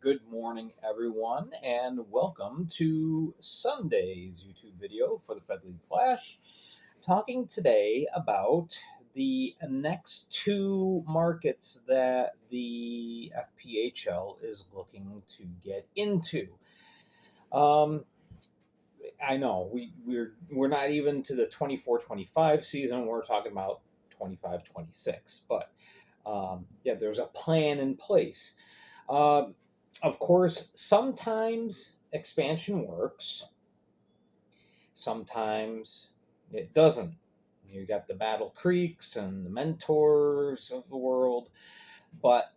Good morning, everyone, and welcome to Sunday's YouTube video for the Fed League Flash. Talking today about the next two markets that the FPHL is looking to get into. I know we're not even to the 24-25 season. We're talking about 25-26, but there's a plan in place. Of course, sometimes expansion works, sometimes it doesn't. You got the Battle Creeks and the Mentors of the world, but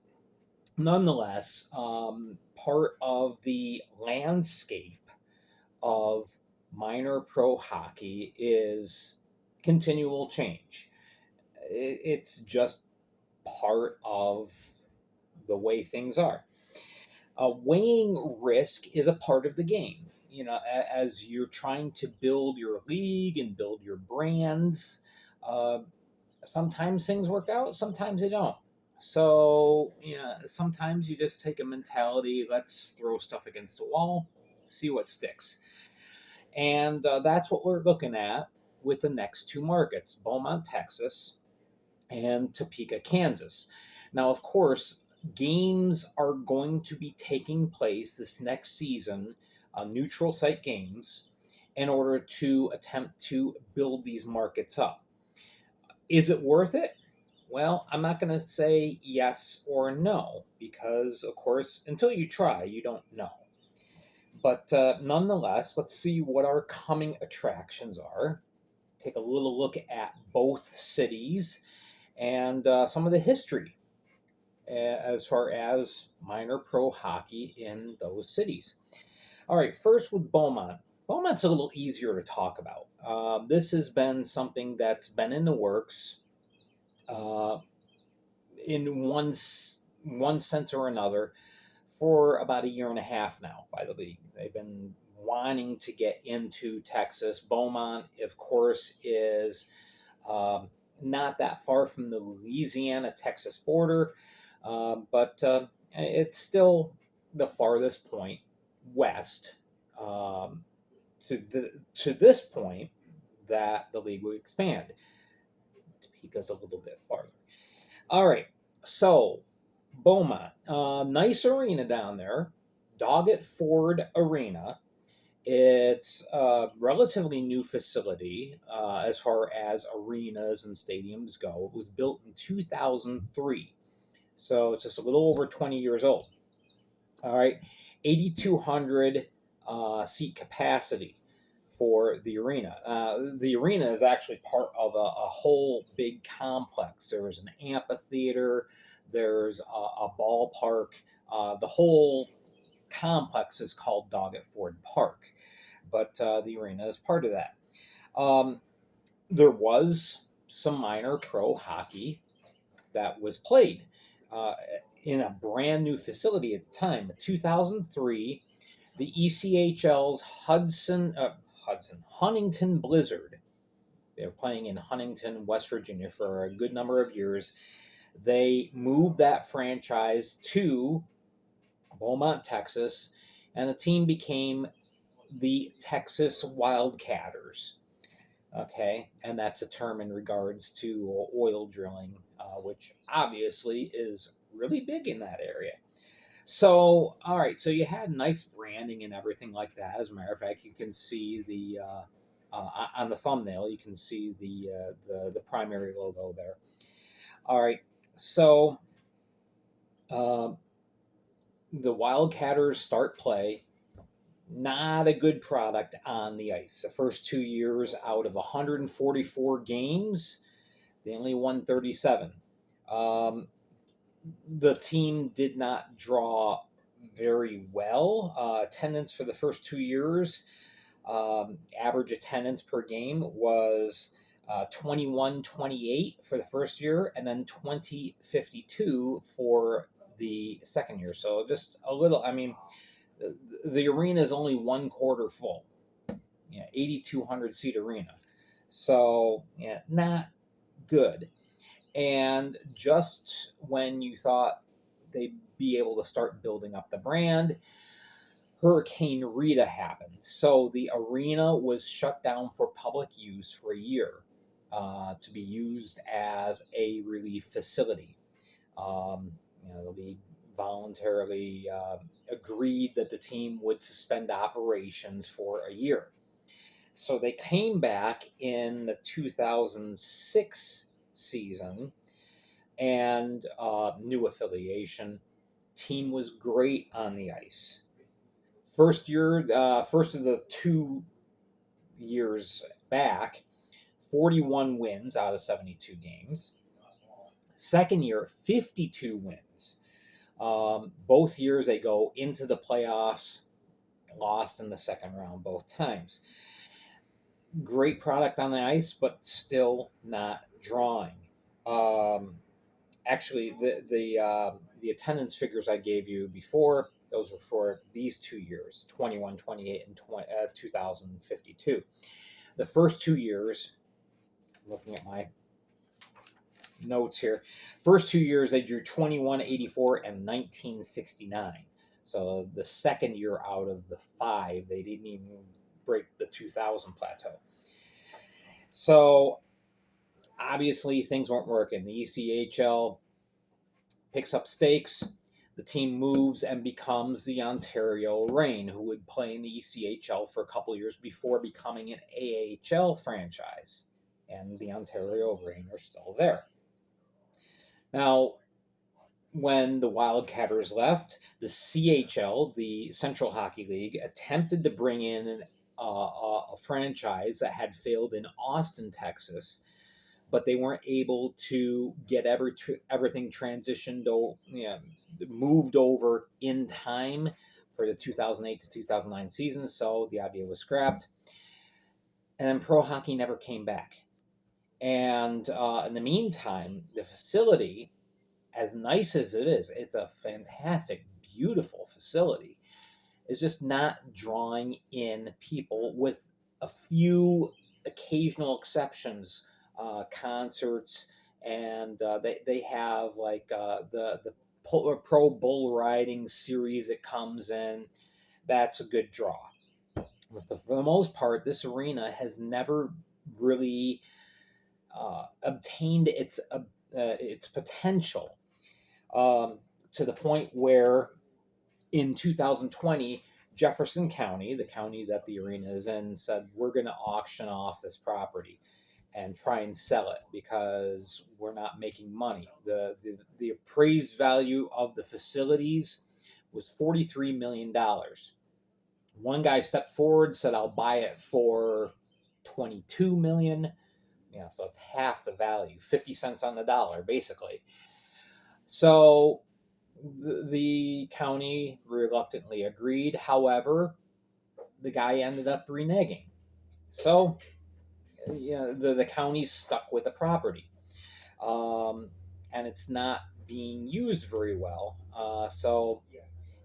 nonetheless, part of the landscape of minor pro hockey is continual change. It's just part of the way things are. Weighing risk is a part of the game. You know, as you're trying to build your league and build your brands, uh, sometimes things work out, sometimes they don't. So, sometimes you just take a mentality, let's throw stuff against the wall, see what sticks. And that's what we're looking at with the next two markets, Beaumont, Texas, and Topeka, Kansas. Now, of course, games are going to be taking place this next season, neutral site games, in order to attempt to build these markets up. Is it worth it? Well, I'm not going to say yes or no, because, of course, until you try, you don't know. But nonetheless, let's see what our coming attractions are. Take a little look at both cities and some of the history as far as minor pro hockey in those cities. All right, first with Beaumont. Beaumont's a little easier to talk about. This has been something that's been in the works in one sense or another for about a year and a half now by the league. They've been wanting to get into Texas. Beaumont, of course, is not that far from the Louisiana-Texas border, but it's still the farthest point west to this point that the league would expand. Topeka's a little bit farther. All right, so Beaumont, nice arena down there, Doggett Ford Arena. It's a relatively new facility as far as arenas and stadiums go. It was built in 2003, so it's just a little over 20 years old. All right, 8,200 seat capacity for the arena. The arena is actually part of a whole big complex. There's an amphitheater, there's a ballpark. The whole complex is called Doggett Ford Park, but the arena is part of that. There was some minor pro hockey that was played in a brand new facility at the time. In 2003, the ECHL's Huntington Blizzard. They were playing in Huntington, West Virginia for a good number of years. They moved that franchise to Beaumont, Texas, and the team became the Texas Wildcatters. Okay, and that's a term in regards to oil drilling, which obviously is really big in that area. So, all right, so you had nice branding and everything like that. As a matter of fact, you can see the on the thumbnail, you can see the primary logo there. All right, so the Wildcatters start play. Not a good product on the ice. The first 2 years out of 144 games, they only won 37. The team did not draw very well. Attendance for the first 2 years, average attendance per game was 21-28 for the first year, and then 20-52 for the second year. So just a little, I mean, the arena is only one quarter full. 8,200 seat arena. So, not good. And just when you thought they be able to start building up the brand. Hurricane Rita happened, so the arena was shut down for public use for a year, to be used as a relief facility. The league voluntarily agreed that the team would suspend operations for a year. So they came back in the 2006 season, and new affiliation. Team was great on the ice. First of the 2 years back, 41 wins out of 72 games. Second year, 52 wins. Both years they go into the playoffs, lost in the second round both times. Great product on the ice, but still not drawing. Actually, the attendance figures I gave you before, those were for these 2 years, 21, 28, and 2052. The first 2 years, looking at my notes here, first 2 years they drew 2184 and 1969. So the second year out of the 5, they didn't even break the 2000 plateau. So obviously things weren't working. The ECHL picks up stakes. The team moves and becomes the Ontario Reign, who would play in the ECHL for a couple years before becoming an AHL franchise. And the Ontario Reign are still there. Now, when the Wildcatters left, the CHL, the Central Hockey League, attempted to bring in a franchise that had failed in Austin, Texas, but they weren't able to get everything transitioned, moved over in time for the 2008 to 2009 season, so the idea was scrapped. And then pro hockey never came back. And in the meantime, the facility, as nice as it is, it's a fantastic, beautiful facility, is just not drawing in people, with a few occasional exceptions. Concerts, and they have like the pro bull riding series that comes in. That's a good draw. For the most part, this arena has never really obtained its potential, to the point where in 2020, Jefferson County, the county that the arena is in, said, we're going to auction off this property and try and sell it because we're not making money. The appraised value of the facilities was $43 million. One guy stepped forward, said, I'll buy it for $22 million. Yeah, so it's half the value, 50 cents on the dollar, basically. So the county reluctantly agreed. However, the guy ended up reneging. So the county's stuck with the property, and it's not being used very well. So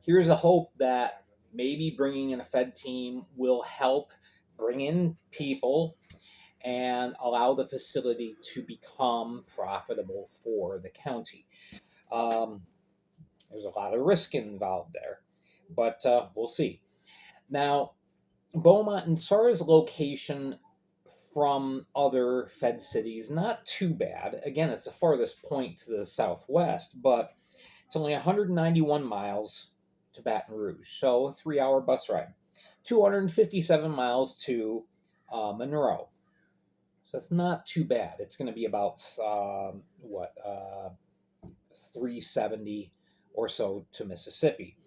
here's a hope that maybe bringing in a Fed team will help bring in people and allow the facility to become profitable for the county. There's a lot of risk involved there, but we'll see. Now, Beaumont, and as far as location from other Fed cities, not too bad. Again, it's the farthest point to the southwest, but it's only 191 miles to Baton Rouge, so a 3-hour bus ride. 257 miles to Monroe. So it's not too bad. It's going to be about 370 or so to Mississippi.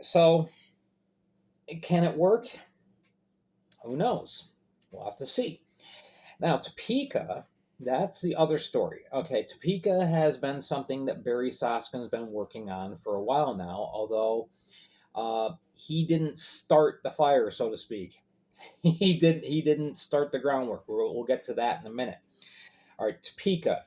So can it work? Who knows? We'll have to see. Now, Topeka, that's the other story. Okay, Topeka has been something that Barry Soskin's been working on for a while now, although he didn't start the fire, so to speak. He didn't start the groundwork. We'll get to that in a minute. All right, Topeka.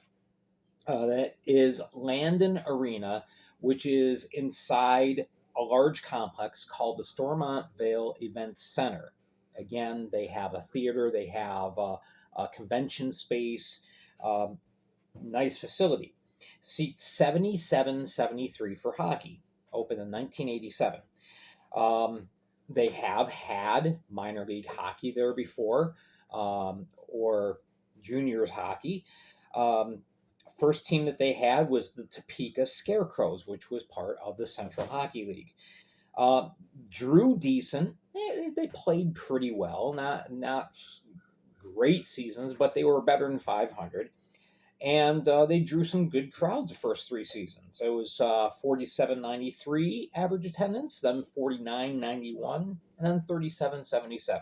That is Landon Arena, which is inside a large complex called the Stormont Vale Event Center. Again, they have a theater, they have a convention space, nice facility. Seats 7773 for hockey, opened in 1987. Um, they have had minor league hockey there before, or juniors hockey. Um, First team that they had was the Topeka Scarecrows, which was part of the Central Hockey League. Uh, Drew decent. They played pretty well. Not great seasons, but they were better than 500. And they drew some good crowds the first three seasons. It was 47.93 average attendance, then 49.91, and then 37.77.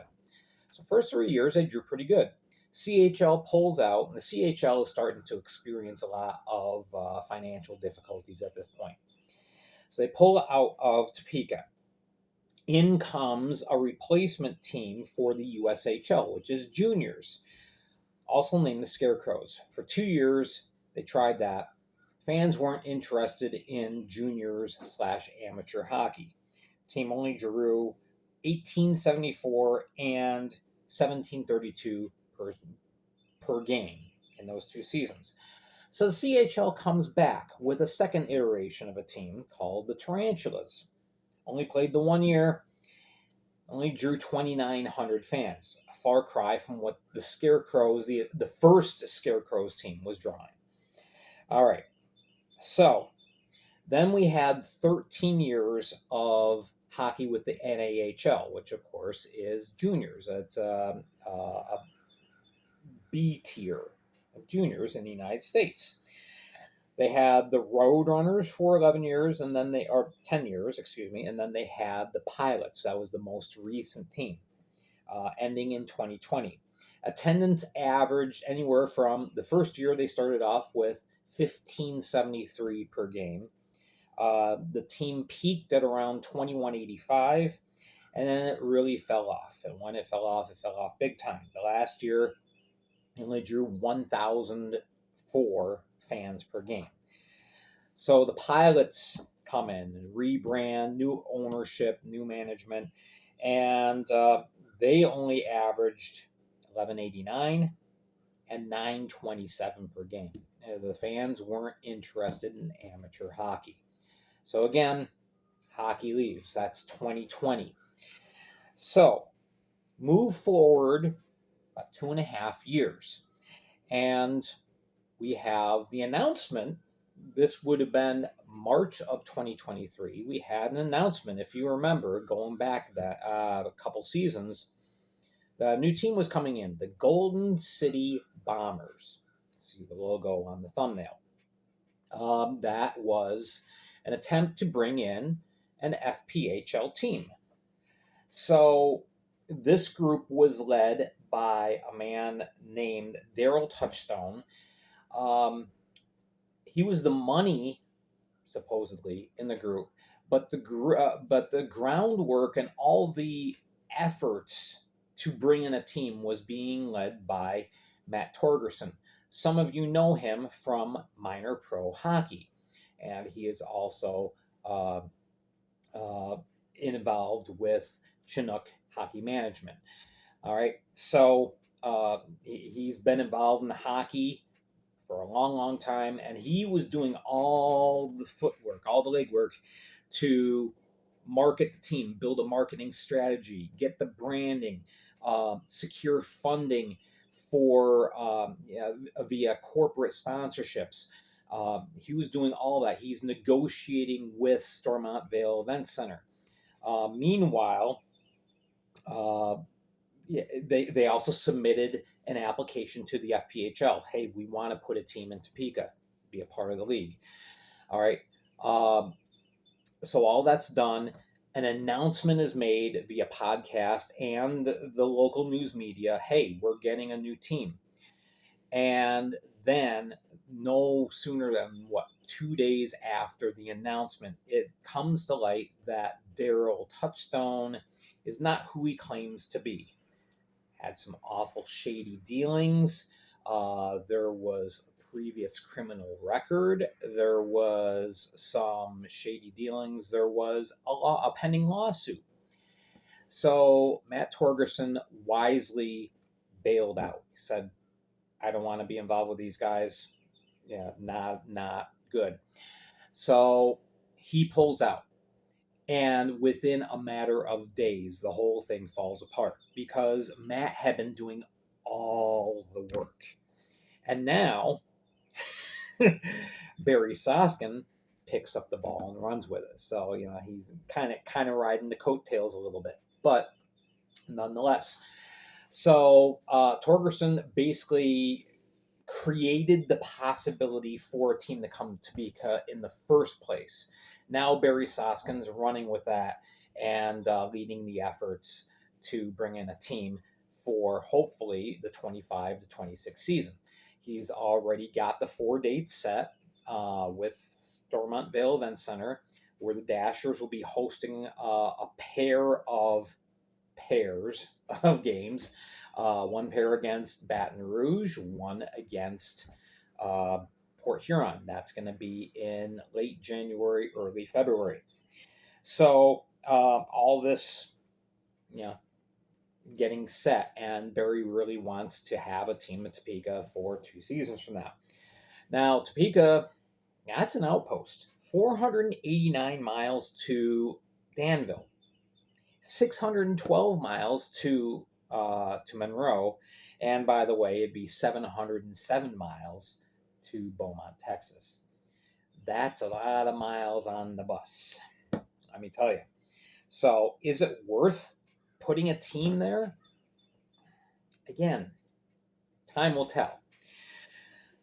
So first 3 years they drew pretty good. CHL pulls out, and the CHL is starting to experience a lot of financial difficulties at this point. So they pull out of Topeka. In comes a replacement team for the USHL, which is juniors, also named the Scarecrows. For 2 years, they tried that. Fans weren't interested in juniors/amateur hockey. Team only drew 1874 and 1732 per game in those 2 seasons. So the CHL comes back with a second iteration of a team called the Tarantulas. Only played the 1 year, only drew 2,900 fans, a far cry from what the Scarecrows, the first Scarecrows team, was drawing. All right, so then we had 13 years of hockey with the NAHL, which of course is juniors. It's a B tier of juniors in the United States. They had the Roadrunners for 11 years, and then they are 10 years, excuse me, and then they had the Pilots. That was the most recent team, ending in 2020. Attendance averaged anywhere from the first year they started off with 1573 per game. The team peaked at around 2185, and then it really fell off. And when it fell off big time. The last year, it only drew 1,004 fans per game. So the Pilots come in and rebrand, new ownership, new management, and they only averaged 1189 and 927 per game. The fans weren't interested in amateur hockey. So again, hockey leaves. That's 2020. So move forward about 2.5 years, and we have the announcement. This would have been March of 2023. We had an announcement, if you remember, going back that a couple seasons. The new team was coming in, the Golden City Bombers. See the logo on the thumbnail. That was an attempt to bring in an FPHL team. So this group was led by a man named Daryl Touchstone. He was the money, supposedly, in the group, but the groundwork and all the efforts to bring in a team was being led by Matt Torgerson. Some of you know him from minor pro hockey, and he is also involved with Chinook Hockey Management. All right, so he's been involved in the hockey for a long, long time, and he was doing all the footwork, all the legwork to market the team, build a marketing strategy, get the branding, secure funding for via corporate sponsorships. He was doing all that. He's negotiating with Stormont Vale Event Center. Meanwhile, they also submitted an application to the FPHL. Hey, we want to put a team in Topeka, be a part of the league. All right. So all that's done. An announcement is made via podcast and the local news media. Hey, we're getting a new team. And then no sooner than 2 days after the announcement, it comes to light that Daryl Touchstone is not who he claims to be. Had some awful shady dealings. There was a previous criminal record. There was some shady dealings. There was a pending lawsuit. So Matt Torgerson wisely bailed out. He said, I don't want to be involved with these guys. Yeah, not good. So he pulls out. And within a matter of days, the whole thing falls apart because Matt had been doing all the work. And now Barry Soskin picks up the ball and runs with it. So, he's kind of riding the coattails a little bit. But nonetheless. So Torgerson basically created the possibility for a team to come to Topeka in the first place. Now Barry Soskin's running with that and leading the efforts to bring in a team for hopefully the 25 to 26 season. He's already got the 4 dates set with Stormontvale Event Center, where the Dashers will be hosting a pairs of games. One pair against Baton Rouge, one against Port Huron. That's going to be in late January, early February. So all this, getting set, and Barry really wants to have a team at Topeka for 2 seasons from now. Now, Topeka, that's an outpost. 489 miles to Danville. 612 miles to Monroe, and by the way, it'd be 707 miles to Beaumont, Texas. That's a lot of miles on the bus, let me tell you. So, is it worth putting a team there? Again, time will tell.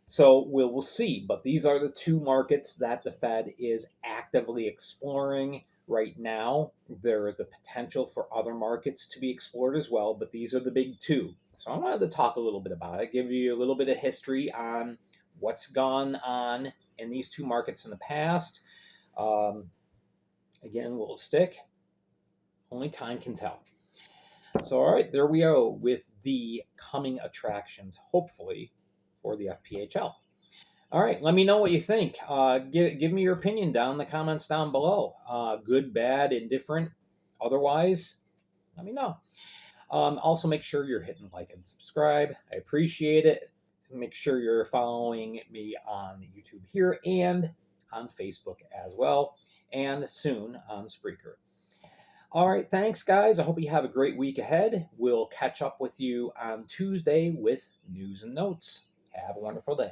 So we'll see, but these are the 2 markets that the Fed is actively exploring right now. There is a potential for other markets to be explored as well, but these are the big 2. So I wanted to talk a little bit about it, give you a little bit of history on what's gone on in these 2 markets in the past. Again, will it stick? Only time can tell. So, all right, there we go with the coming attractions, hopefully, for the FPHL. All right, let me know what you think. Give me your opinion down in the comments down below. Good, bad, indifferent. Otherwise, let me know. Also, make sure you're hitting like and subscribe. I appreciate it. Make sure you're following me on YouTube here and on Facebook as well, and soon on Spreaker. All right, thanks, guys. I hope you have a great week ahead. We'll catch up with you on Tuesday with news and notes. Have a wonderful day.